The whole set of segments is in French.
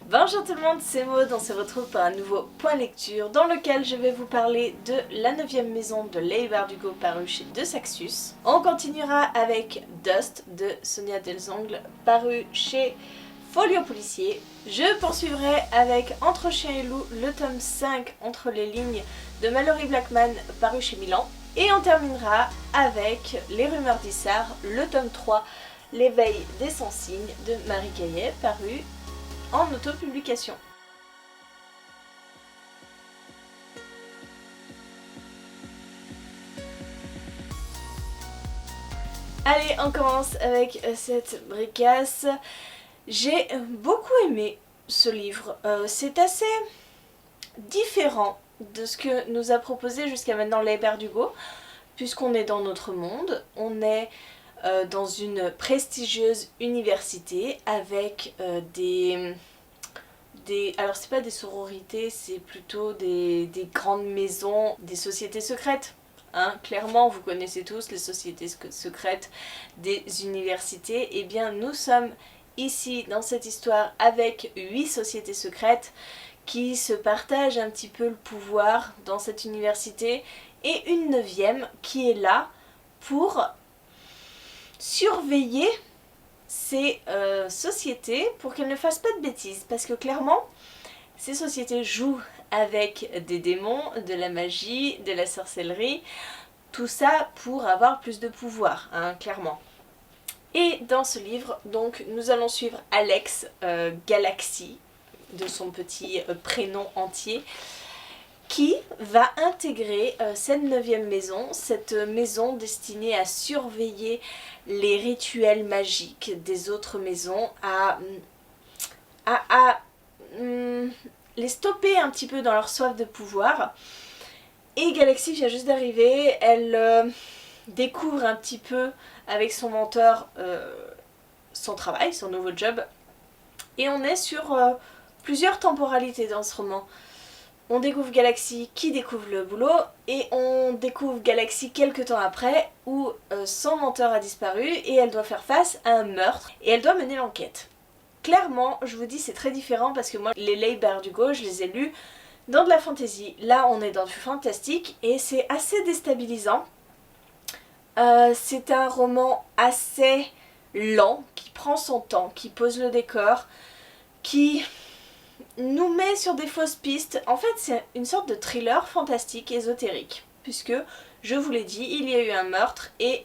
Bonjour tout le monde, c'est Maud, on se retrouve pour un nouveau point lecture dans lequel je vais vous parler de La 9e maison de Leigh Bardugo paru chez De Saxus. On continuera avec Dust de Sonia Delzongle paru chez Folio Policier. Je poursuivrai avec Entre chien et loup, le tome 5 Entre les lignes de Mallory Blackman paru chez Milan. Et on terminera avec Les rumeurs d'Issar, le tome 3 L'éveil des sans-signes de Marie Caillet paru en autopublication. Allez, on commence avec cette bricasse. J'ai beaucoup aimé ce livre. C'est assez différent de ce que nous a proposé jusqu'à maintenant Leigh Bardugo, puisqu'on est dans notre monde, on est dans une prestigieuse université avec alors c'est pas des sororités, c'est plutôt des grandes maisons, des sociétés secrètes. Hein, clairement, vous connaissez tous les sociétés secrètes des universités. Eh bien, nous sommes ici dans cette histoire avec 8 sociétés secrètes qui se partagent un petit peu le pouvoir dans cette université et une 9e qui est là pour surveiller ces sociétés pour qu'elles ne fassent pas de bêtises, parce que clairement ces sociétés jouent avec des démons, de la magie, de la sorcellerie, tout ça pour avoir plus de pouvoir, hein, clairement. Et dans ce livre, donc, nous allons suivre Alex Galaxy, de son petit prénom entier, qui va intégrer cette 9e maison, cette maison destinée à surveiller les rituels magiques des autres maisons, à les stopper un petit peu dans leur soif de pouvoir. Et Galaxy vient juste d'arriver, elle découvre un petit peu avec son mentor son travail, son nouveau job. Et on est sur plusieurs temporalités dans ce roman. On découvre Galaxy qui découvre le boulot et on découvre Galaxy quelques temps après où son mentor a disparu et elle doit faire face à un meurtre et elle doit mener l'enquête. Clairement, je vous dis, c'est très différent parce que moi, les Leigh Bardugo, je les ai lus dans de la fantasy. Là, on est dans du fantastique et c'est assez déstabilisant. C'est un roman assez lent, qui prend son temps, qui pose le décor, qui nous met sur des fausses pistes. En fait, c'est une sorte de thriller fantastique, ésotérique, puisque, je vous l'ai dit, il y a eu un meurtre et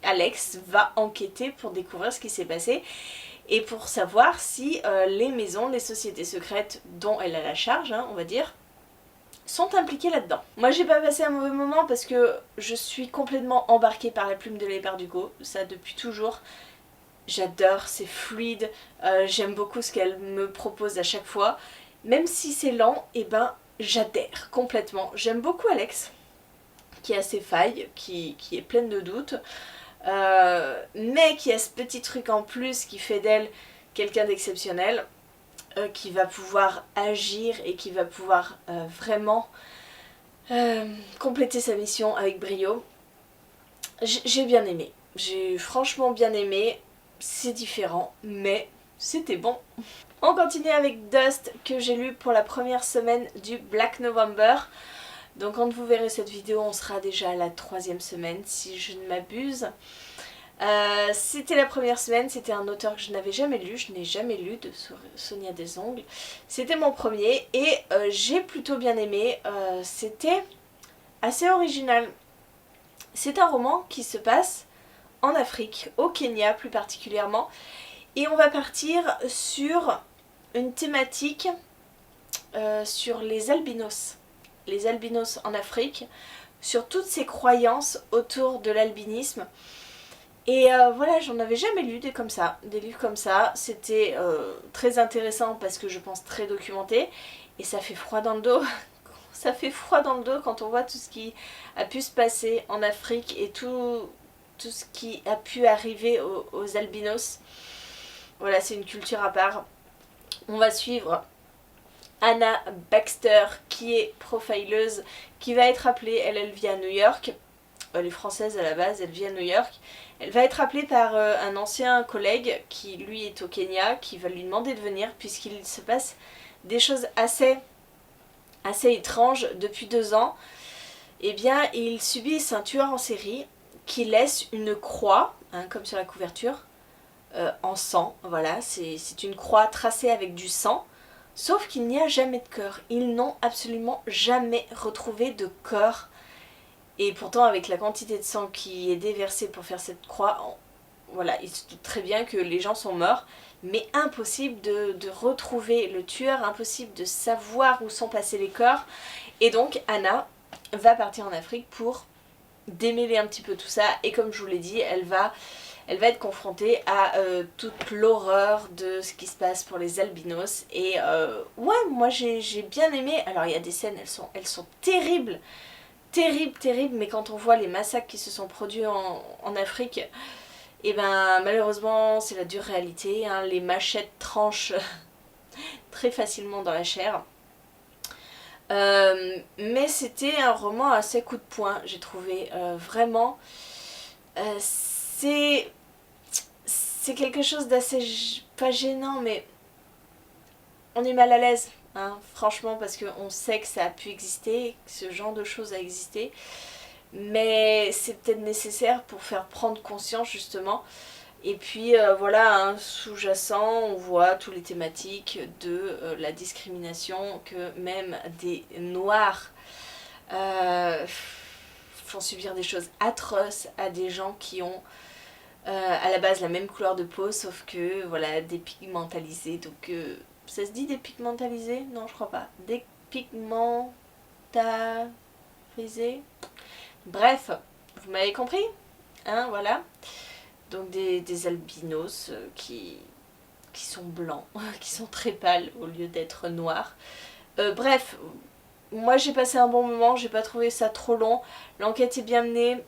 Alex va enquêter pour découvrir ce qui s'est passé et pour savoir si les maisons, les sociétés secrètes dont elle a la charge, hein, on va dire, sont impliquées là-dedans. Moi, j'ai pas passé un mauvais moment parce que je suis complètement embarquée par la plume de Leigh Bardugo, ça depuis toujours. J'adore, c'est fluide, j'aime beaucoup ce qu'elle me propose à chaque fois. Même si c'est lent, et ben j'adhère complètement. J'aime beaucoup Alex, qui a ses failles, qui est pleine de doutes, mais qui a ce petit truc en plus qui fait d'elle quelqu'un d'exceptionnel, qui va pouvoir agir et qui va pouvoir vraiment compléter sa mission avec brio. J'ai bien aimé, j'ai franchement bien aimé. C'est différent, mais c'était bon. On continue avec Dust, que j'ai lu pour la première semaine du Black November. Donc quand vous verrez cette vidéo, on sera déjà à la 3e semaine, si je ne m'abuse. C'était la première semaine, c'était un auteur que je n'avais jamais lu, je n'ai jamais lu de Sonia Delzongle. C'était mon premier et j'ai plutôt bien aimé, c'était assez original. C'est un roman qui se passe en Afrique, au Kenya plus particulièrement, et on va partir sur une thématique sur les albinos en Afrique, sur toutes ces croyances autour de l'albinisme. Et voilà, j'en avais jamais lu des livres comme ça, c'était très intéressant parce que je pense très documenté, et ça fait froid dans le dos. Ça fait froid dans le dos quand on voit tout ce qui a pu se passer en Afrique et tout ce qui a pu arriver aux albinos. Voilà, c'est une culture à part. On va suivre Anna Baxter, qui est profileuse, qui va être appelée, elle vit à New York. Elle est française à la base, elle vit à New York. Elle va être appelée par un ancien collègue qui lui est au Kenya, qui va lui demander de venir puisqu'il se passe des choses assez étranges depuis 2 ans. Eh bien, il subit un tueur en série qui laisse une croix, hein, comme sur la couverture, en sang. Voilà, c'est une croix tracée avec du sang. Sauf qu'il n'y a jamais de cœur. Ils n'ont absolument jamais retrouvé de corps. Et pourtant, avec la quantité de sang qui est déversée pour faire cette croix, voilà, il se doute très bien que les gens sont morts. Mais impossible de retrouver le tueur, impossible de savoir où sont passés les corps. Et donc, Anna va partir en Afrique pour démêler un petit peu tout ça. Et comme je vous l'ai dit, elle va être confrontée à toute l'horreur de ce qui se passe pour les albinos. Et ouais, moi j'ai bien aimé. Alors il y a des scènes, elles sont terribles. Terribles, mais quand on voit les massacres qui se sont produits en Afrique, et ben malheureusement c'est la dure réalité, hein. Les machettes tranchent très facilement dans la chair. Mais c'était un roman assez coup de poing, j'ai trouvé. Vraiment, c'est quelque chose d'assez, pas gênant, mais on est mal à l'aise, hein, franchement, parce qu'on sait que ça a pu exister, que ce genre de choses a existé. Mais c'est peut-être nécessaire pour faire prendre conscience, justement. Et puis voilà, hein, sous-jacent, on voit toutes les thématiques de la discrimination que même des noirs font subir des choses atroces à des gens qui ont à la base la même couleur de peau, sauf que voilà, dépigmentalisés. Donc ça se dit dépigmentalisés? Non, je crois pas. Dépigmentarisés. Bref, vous m'avez compris, hein, voilà. Donc des albinos qui sont blancs, qui sont très pâles au lieu d'être noirs. Bref, moi j'ai passé un bon moment, j'ai pas trouvé ça trop long. L'enquête est bien menée.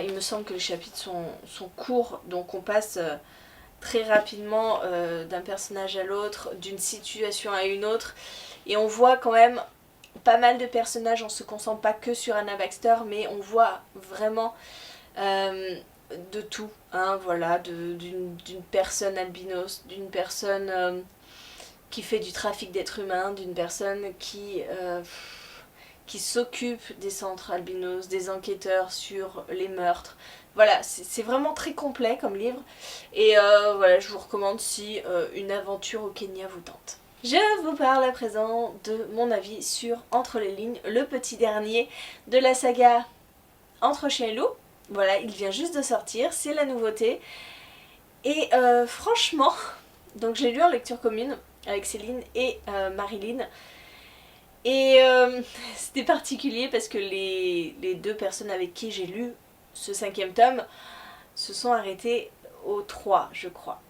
Il me semble que les chapitres sont courts, donc on passe très rapidement d'un personnage à l'autre, d'une situation à une autre. Et on voit quand même pas mal de personnages, on se concentre pas que sur Anna Baxter, mais on voit vraiment de tout, hein, voilà, d'une personne albinos, d'une personne qui fait du trafic d'êtres humains, d'une personne qui s'occupe des centres albinos, des enquêteurs sur les meurtres. Voilà, c'est vraiment très complet comme livre. Et voilà, je vous recommande si une aventure au Kenya vous tente. Je vous parle à présent de mon avis sur Entre les lignes, le petit dernier de la saga Entre chien et loup. Voilà, il vient juste de sortir, c'est la nouveauté. Et franchement, donc j'ai lu en lecture commune avec Céline et Marilyn. Et c'était particulier parce que les 2 personnes avec qui j'ai lu ce 5e tome se sont arrêtées au 3, je crois.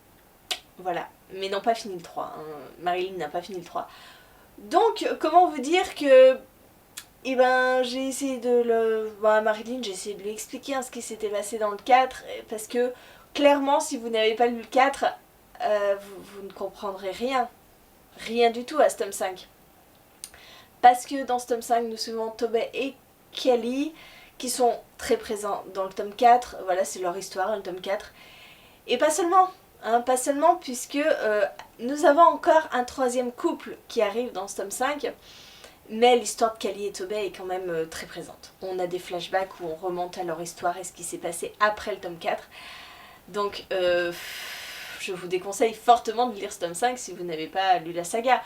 Voilà, mais n'ont pas fini le 3. Hein. Marilyn n'a pas fini le 3. Donc, comment vous dire que... Eh ben, j'ai essayé de le... Bon, Marilyn, j'ai essayé de lui expliquer ce qui s'était passé dans le 4, parce que, clairement, si vous n'avez pas lu le 4, vous ne comprendrez rien. Rien du tout à ce tome 5. Parce que dans ce tome 5, nous suivons Tobey et Kelly, qui sont très présents dans le tome 4. Voilà, c'est leur histoire, le tome 4. Et pas seulement, hein, pas seulement, puisque nous avons encore un 3e couple qui arrive dans ce tome 5. Mais l'histoire de Kelly et Tobey est quand même très présente. On a des flashbacks où on remonte à leur histoire et ce qui s'est passé après le tome 4. Donc, je vous déconseille fortement de lire ce tome 5 si vous n'avez pas lu la saga.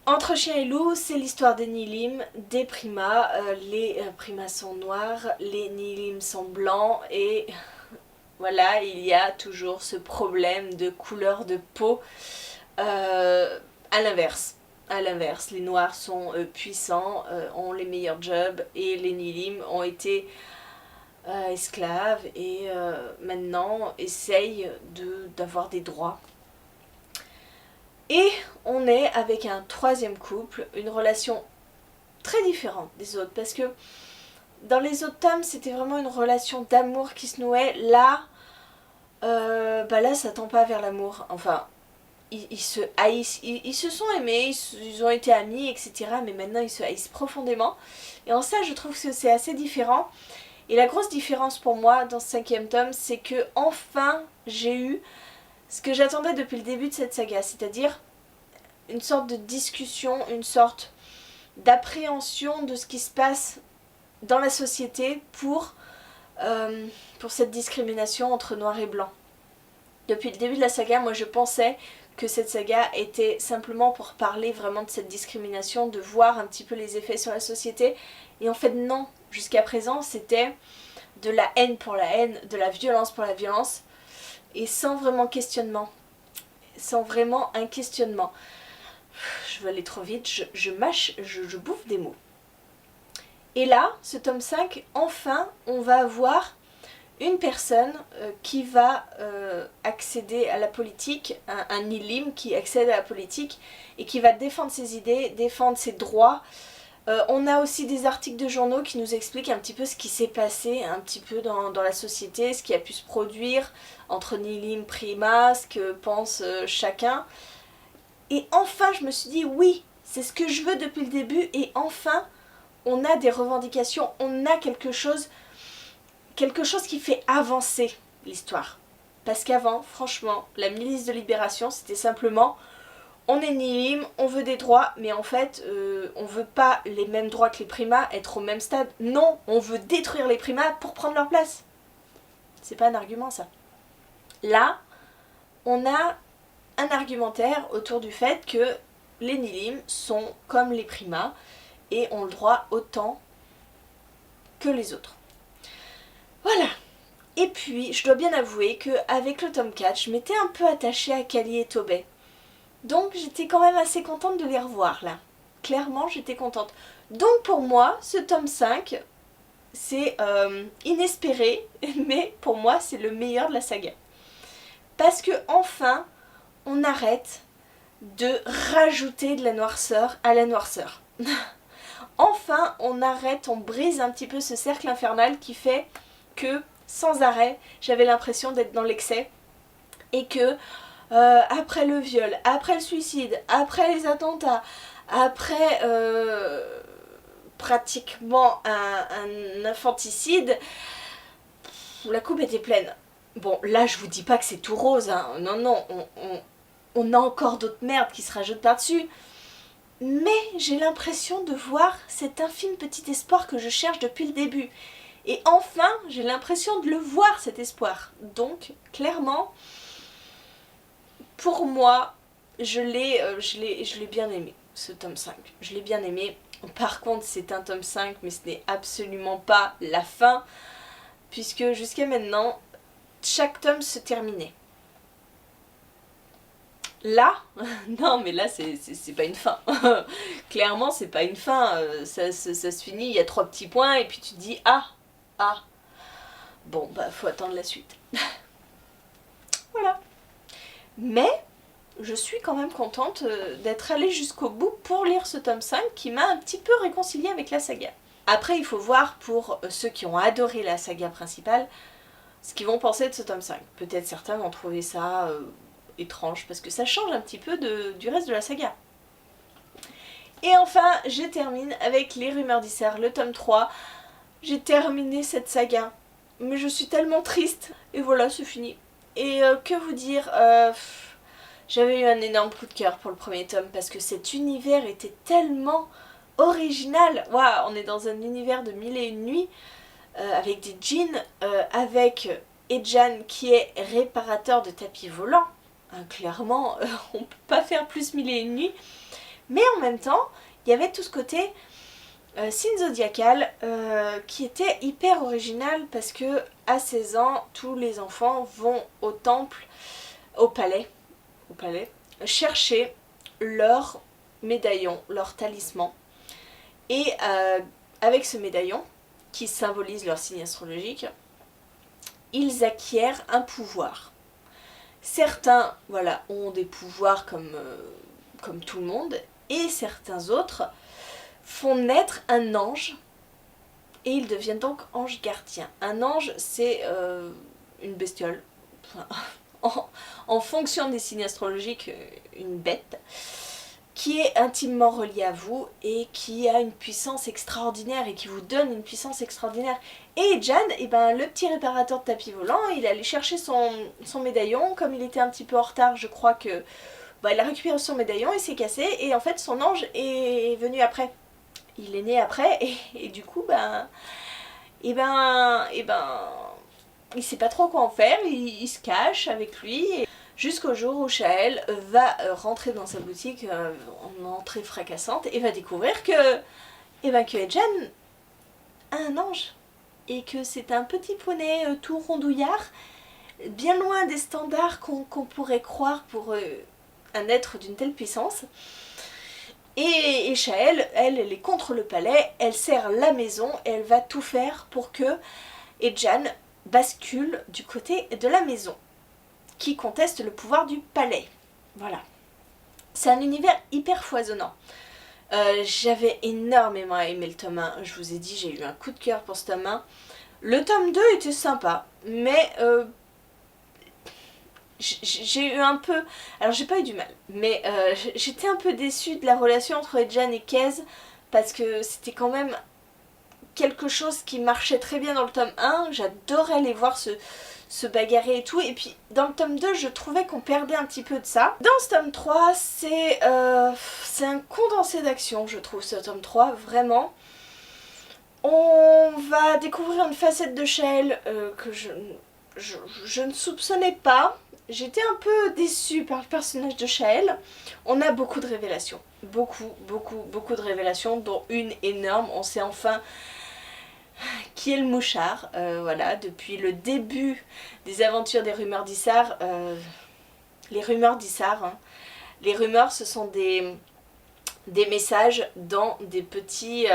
Entre chien et loup, c'est l'histoire des Nilim, des primas. Les primas sont noirs, les Nilim sont blancs et voilà, il y a toujours ce problème de couleur de peau à l'inverse. À l'inverse, les noirs sont puissants, ont les meilleurs jobs et les Nilim ont été esclaves et maintenant essayent d'avoir des droits. Et on est avec un 3e couple, une relation très différente des autres, parce que dans les autres tomes, c'était vraiment une relation d'amour qui se nouait. Là, là, ça tend pas vers l'amour. Enfin, ils se haïssent, ils se sont aimés, ils ont été amis, etc. Mais maintenant, ils se haïssent profondément. Et en ça, je trouve que c'est assez différent. Et la grosse différence pour moi dans ce 5e tome, c'est que enfin j'ai eu ce que j'attendais depuis le début de cette saga, c'est-à-dire une sorte de discussion, une sorte d'appréhension de ce qui se passe dans la société pour cette discrimination entre noir et blanc. Depuis le début de la saga, moi je pensais que cette saga était simplement pour parler vraiment de cette discrimination, de voir un petit peu les effets sur la société. Et en fait non, jusqu'à présent c'était de la haine pour la haine, de la violence pour la violence, et sans vraiment questionnement. Sans vraiment un questionnement. Je vais aller trop vite, je mâche, je bouffe des mots. Et là, ce tome 5, enfin, on va avoir une personne qui va accéder à la politique, un Nilim qui accède à la politique et qui va défendre ses idées, défendre ses droits. On a aussi des articles de journaux qui nous expliquent un petit peu ce qui s'est passé un petit peu dans la société, ce qui a pu se produire entre Nilim, Prima, ce que pense chacun. Et enfin, je me suis dit, oui, c'est ce que je veux depuis le début, et enfin, on a des revendications, on a quelque chose qui fait avancer l'histoire. Parce qu'avant, franchement, la milice de libération, c'était simplement, on est Nilim, on veut des droits, mais en fait, on veut pas les mêmes droits que les primas, être au même stade. Non, on veut détruire les primas pour prendre leur place. C'est pas un argument, ça. Là, on a un argumentaire autour du fait que les Nilim sont comme les primas et ont le droit autant que les autres. Voilà. Et puis, je dois bien avouer qu'avec le tome 4, je m'étais un peu attachée à Kali et Tobey. Donc, j'étais quand même assez contente de les revoir, là. Clairement, j'étais contente. Donc, pour moi, ce tome 5, c'est inespéré, mais pour moi, c'est le meilleur de la saga. Parce que, enfin, on arrête de rajouter de la noirceur à la noirceur. Enfin, on arrête, on brise un petit peu ce cercle infernal qui fait que, sans arrêt, j'avais l'impression d'être dans l'excès. Et que, après le viol, après le suicide, après les attentats, après pratiquement un infanticide, la coupe était pleine. Bon, là, je vous dis pas que c'est tout rose, hein. Non, non, on a encore d'autres merdes qui se rajoutent par-dessus. Mais j'ai l'impression de voir cet infime petit espoir que je cherche depuis le début. Et enfin, j'ai l'impression de le voir, cet espoir. Donc, clairement, pour moi, je l'ai bien aimé, ce tome 5. Je l'ai bien aimé. Par contre, c'est un tome 5, mais ce n'est absolument pas la fin, puisque jusqu'à maintenant, chaque tome se terminait. Là, non mais là c'est pas une fin. Clairement c'est pas une fin, ça se finit, il y a 3 petits points et puis tu te dis ah, bon bah faut attendre la suite. Voilà. Mais je suis quand même contente d'être allée jusqu'au bout pour lire ce tome 5 qui m'a un petit peu réconciliée avec la saga. Après il faut voir pour ceux qui ont adoré la saga principale, ce qu'ils vont penser de ce tome 5. Peut-être certains vont trouver ça étrange parce que ça change un petit peu du reste de la saga. Et enfin, je termine avec Les Rumeurs d'Isser, le tome 3. J'ai terminé cette saga, mais je suis tellement triste. Et voilà, c'est fini. Et que vous dire, j'avais eu un énorme coup de cœur pour le premier tome parce que cet univers était tellement original. Waouh, on est dans un univers de 1001 nuits avec des djinns, avec Ejan qui est réparateur de tapis volants. Clairement, on ne peut pas faire plus 1001 nuits. Mais en même temps, il y avait tout ce côté signe zodiacal qui était hyper original parce que à 16 ans, tous les enfants vont au temple, au palais, chercher leur médaillon, leur talisman. Et avec ce médaillon, qui symbolise leur signe astrologique, ils acquièrent un pouvoir. Certains, voilà, ont des pouvoirs comme tout le monde, et certains autres font naître un ange, et ils deviennent donc anges gardiens. Un ange, c'est une bestiole, enfin, en fonction des signes astrologiques, une bête, qui est intimement relié à vous et qui a une puissance extraordinaire et qui vous donne une puissance extraordinaire. Et Jan, eh ben, le petit réparateur de tapis volant, il est allé chercher son médaillon, comme il était un petit peu en retard, je crois que il a récupéré son médaillon, il s'est cassé et en fait son ange est venu après. Il est né après et du coup il sait pas trop quoi en faire, il se cache avec lui jusqu'au jour où Shael va rentrer dans sa boutique en entrée fracassante et va découvrir que Edjan a un ange et que c'est un petit poney tout rondouillard, bien loin des standards qu'on pourrait croire pour un être d'une telle puissance. Et Shael, elle est contre le palais, elle sert la maison et elle va tout faire pour que Edjan bascule du côté de la maison, qui conteste le pouvoir du palais. Voilà. C'est un univers hyper foisonnant. J'avais énormément aimé le tome 1, je vous ai dit, j'ai eu un coup de cœur pour ce tome 1. Le tome 2 était sympa, mais j'ai eu un peu... Alors j'ai pas eu du mal, mais j'étais un peu déçue de la relation entre Edjan et Kez, parce que c'était quand même quelque chose qui marchait très bien dans le tome 1, j'adorais les voir se bagarrer et tout, et puis dans le tome 2 je trouvais qu'on perdait un petit peu de ça. Dans ce tome 3 c'est un condensé d'action, je trouve, ce tome 3, vraiment. On va découvrir une facette de Shael que je ne soupçonnais pas. J'étais un peu déçue par le personnage de Shael. On a beaucoup de révélations, beaucoup de révélations, dont une énorme. On sait enfin qui est le mouchard, voilà, depuis le début des aventures des rumeurs d'Issar, les rumeurs d'Issar, hein. Les rumeurs, ce sont des messages dans des petits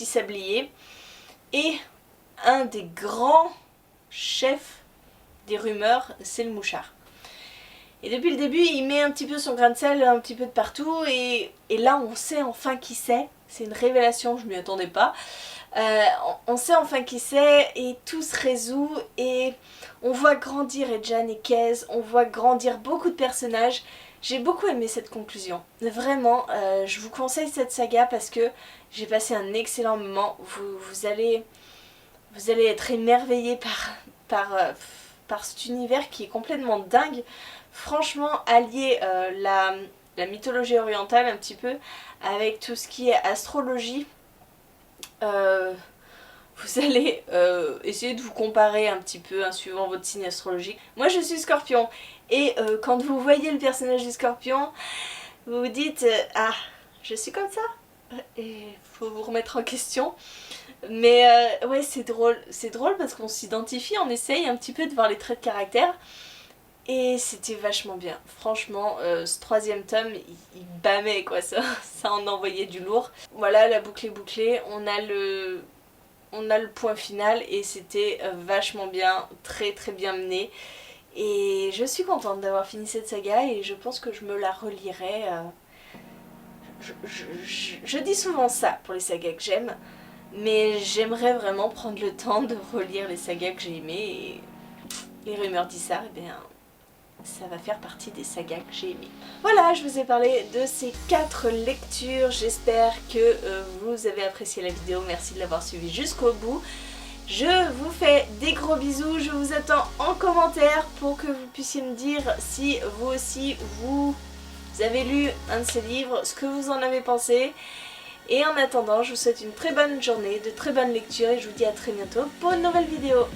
sabliers, et un des grands chefs des rumeurs, c'est le mouchard. Et depuis le début, il met un petit peu son grain de sel un petit peu de partout, et là on sait enfin qui c'est. C'est une révélation, je m'y attendais pas. On sait enfin qui c'est et tout se résout et on voit grandir Edjan et Kez, on voit grandir beaucoup de personnages. J'ai beaucoup aimé cette conclusion. Vraiment, je vous conseille cette saga parce que j'ai passé un excellent moment. Vous allez être émerveillés par cet univers qui est complètement dingue. Franchement, allier la mythologie orientale un petit peu avec tout ce qui est astrologie, vous allez essayer de vous comparer un petit peu hein, suivant votre signe astrologique. Moi je suis Scorpion et quand vous voyez le personnage du Scorpion, vous vous dites ah, je suis comme ça, et faut vous remettre en question. Mais ouais, c'est drôle parce qu'on s'identifie, on essaye un petit peu de voir les traits de caractère. Et c'était vachement bien. Franchement, ce troisième tome, il bâmait quoi, ça en envoyait du lourd. Voilà, la boucle est bouclée, on a le point final et c'était vachement bien, très bien mené. Et je suis contente d'avoir fini cette saga et je pense que je me la relirai. Je dis souvent ça pour les sagas que j'aime, mais j'aimerais vraiment prendre le temps de relire les sagas que j'ai aimées, et les rumeurs d'Issar, eh bien... ça va faire partie des sagas que j'ai aimées. Voilà, je vous ai parlé de ces 4 lectures. J'espère que vous avez apprécié la vidéo. Merci de l'avoir suivi jusqu'au bout. Je vous fais des gros bisous. Je vous attends en commentaire pour que vous puissiez me dire si vous aussi vous avez lu un de ces livres, ce que vous en avez pensé. Et en attendant, je vous souhaite une très bonne journée, de très bonnes lectures et je vous dis à très bientôt pour une nouvelle vidéo.